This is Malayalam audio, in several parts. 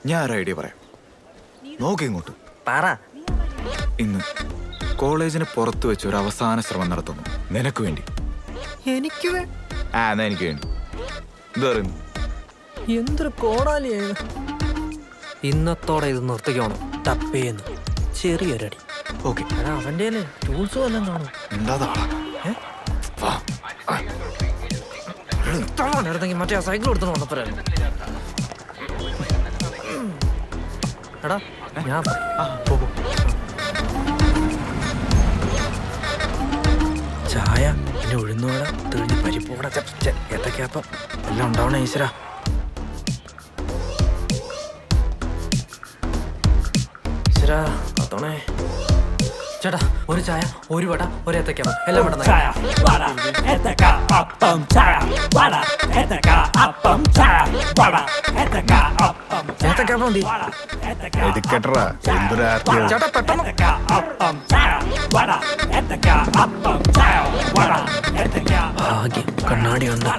ഞാൻ ഒരു ഐഡിയ പറയാം. നോക്കി ഇങ്ങോട്ട്. പറ. ഇന്ന് കോളേജിന് പുറത്ത് വെച്ച് ഒരു അവസാന ശ്രമം നടത്തുന്നു. നിനക്ക് വേണ്ടി. എനിക്ക് എന്നാ എനിക്ക് വേണ്ടി. എന്താ പറയുന്നു? എന്തൊരു കോടാലിയാണ്. ഇന്നത്തോടെ ഇത് നിർത്തിക്കോണം. ടപ്പേന്ന് ചെറിയൊരടി. ഓക്കെ. അവന്റെ ടൂൾസ് വല്ലതും കാണും. എടുത്തെങ്കിൽ മറ്റേ സൈക്കിൾ എടുത്തു വന്നപ്പോഴായിരുന്നു. എടാ ഞാൻ ചായ പിന്നെ ഉഴുന്നോട തെളിഞ്ഞ് പരിപ്പോട ഏത്തക്കാപ്പം എല്ലാം ഉണ്ടാവണേ ഈശ്വരാ. ഈശ്വരാ അതോണേ. ചേട്ടാ ഒരു ചായ ഒരു വട ഒരു ഏത്തക്കാപ്പം എല്ലാം വേണ്ട. ചായ വട ഏത്തക്ക അപ്പം ചായ വട ഏത്തക്ക അപ്പം ചായ വട ഏത്തക്ക അപ്പം ഏത്തക്കാപ്പം മതി. ചേട്ടാ പെട്ടെന്ന്. അപ്പം ചായ വട ഏത്തക്ക അപ്പം ചായ വട ഏത്തക്ക. ഭാഗ്യം കണ്ണാടി വന്നു.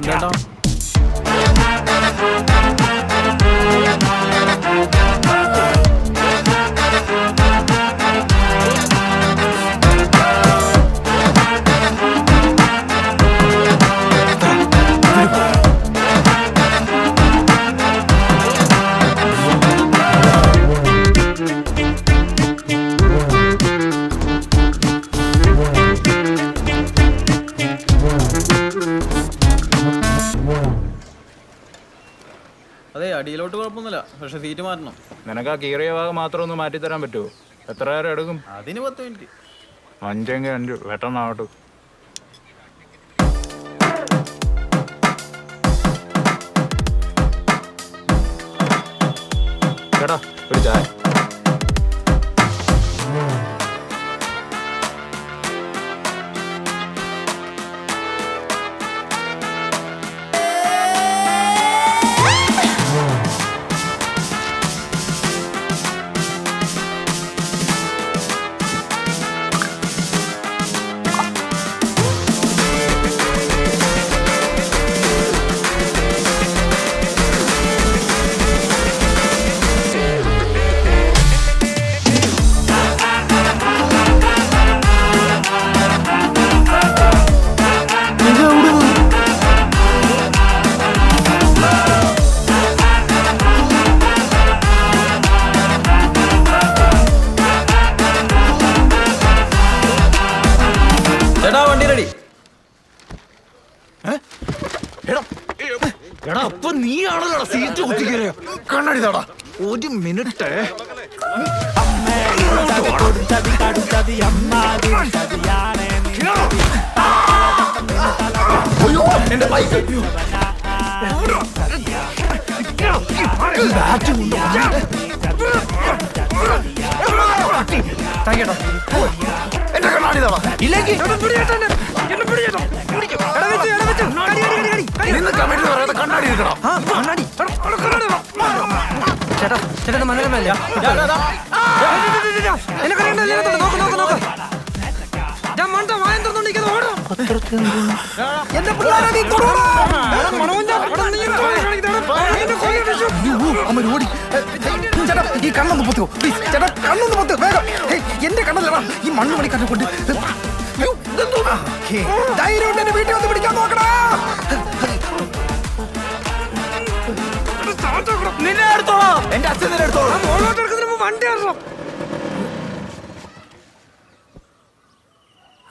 കേട്ടോ അതെ, അടിയിലോട്ട് കുഴപ്പമൊന്നുമില്ല, പക്ഷെ സീറ്റ് മാറ്റണം. നിനക്ക് ആ കീറിയ ഭാഗം മാത്രം ഒന്ന് മാറ്റി തരാൻ പറ്റുമോ? എത്ര നേരം എടുക്കും? അതിന് 10 മിനിറ്റ്. 5 5 പെട്ടെന്നാവട്ടെ. ചേട്ടാ ഒരു ചായ. വണ്ടി റെഡി. എടാ അപ്പൊ നീയാണല്ലോ സീറ്റ് കുത്തിക്കറിയ. കണ്ണടി താടാ. ഒരു മിനിറ്റ്. എന്റെ ബൈക്ക് എന്റെ കണ്ണാടി താടാ. ഇല്ലെങ്കിൽ കണ്ണാടി എടുക്കണം. ചേട്ടാ ചേട്ടാ മനോരമല്ല. ഈ കണ്ണൊന്ന് പൊത്തുവോ പ്ലീസ്. ചേട്ടാ കണ്ണൊന്ന് പൊത്തു വേഗം. എന്റെ കണ്ണല്ലടാ ഈ മണ്ണ് മണി കണ്ടുകൊണ്ട്. ധൈര്യം എന്റെ വീട്ടിൽ വന്ന് പിടിക്കാൻ നോക്കടാ. നിന്നെ എടുത്തോളാം. എന്റെ അച്ഛൻ നിന്നെ എടുത്തോളാം. വണ്ടി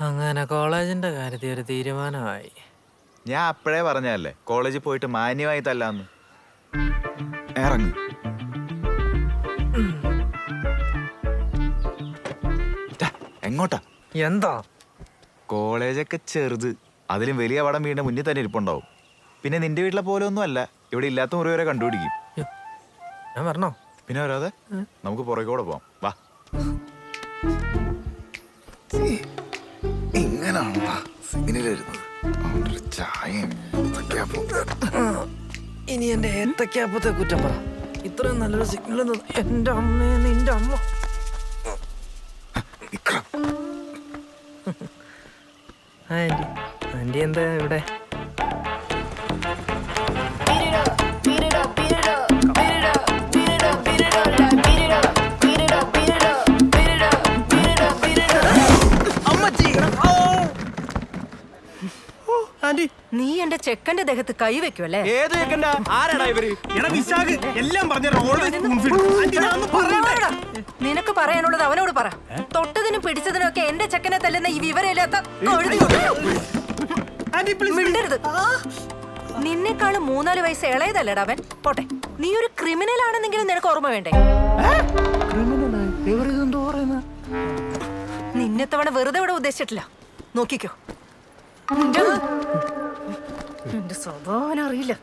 അങ്ങനെ കോളേജിന്റെ കാര്യത്തിൽ ഒരു തീരുമാനമായി. ഞാൻ അപ്പോഴേ പറഞ്ഞല്ലേ കോളേജിൽ പോയിട്ട് മാന്യമായി തല്ലാന്ന്. ഇറങ്ങി. എങ്ങോട്ടാ? എന്താ കോളേജൊക്കെ ചെറുത്, അതിലും വലിയ വടം വീടിന്റെ മുന്നിൽ തന്നെ ഇരിപ്പുണ്ടാവും. പിന്നെ നിന്റെ വീട്ടിലെ പോലെ ഒന്നും അല്ല, ഇവിടെ ഇല്ലാത്ത മുറി വരെ കണ്ടുപിടിക്കും. ഞാൻ പറഞ്ഞോ? പിന്നെ വരാതെ നമുക്ക് പുറകോടെ പോവാം. വാ. ഇങ്ങനാണോ ചായയും ഇനി എന്റെ ഏത്തക്കാപ്പത്തെ കുറ്റം പറ. ഇത്രയും നല്ലൊരു സിഗ്നൽ എന്റെ അമ്മയെ നിന്റെ അമ്മ. ആന്റി ആന്റി എന്താ ഇവിടെ? Beat it up, beat it up, beat it up, beat it up, beat എന്റെ ചെക്കന്റെ ദേഹത്ത് കൈവെക്കുമല്ലേ? ഏത് ചെക്കണ്ട? ആരാടാ ഇവര്? എടാ വിശാഖ് എല്ലാം പറഞ്ഞ always confident. ആന്റി, ഞാനൊന്ന് പറയട്ടെ. ആരാടാ? നിനക്ക് പറയാനുള്ളത് അവനോട് പറ. തൊട്ടതിനും പിടിച്ചതിനും ഒക്കെ എന്റെ ചെക്കനെ തല്ലുന്ന ഈ വിവരമില്ലാത്ത കഴുതി ആന്റി, please, please. മിണ്ടരുത്. നിന്നെക്കാളും 3-4 വയസ്സ് ഇളയതല്ലടാ അവൻ. പോട്ടെ, നീ ഒരു ക്രിമിനൽ ആണെന്നെങ്കിലും നിനക്ക് ഓർമ്മ വേണ്ടേ? നിന്നെ തവണ വെറുതെ ഇവിടെ ഉദ്ദേശിച്ചിട്ടില്ല. നോക്കിക്കോ. എന്റെ സ്വഭാവം അറിയില്ല.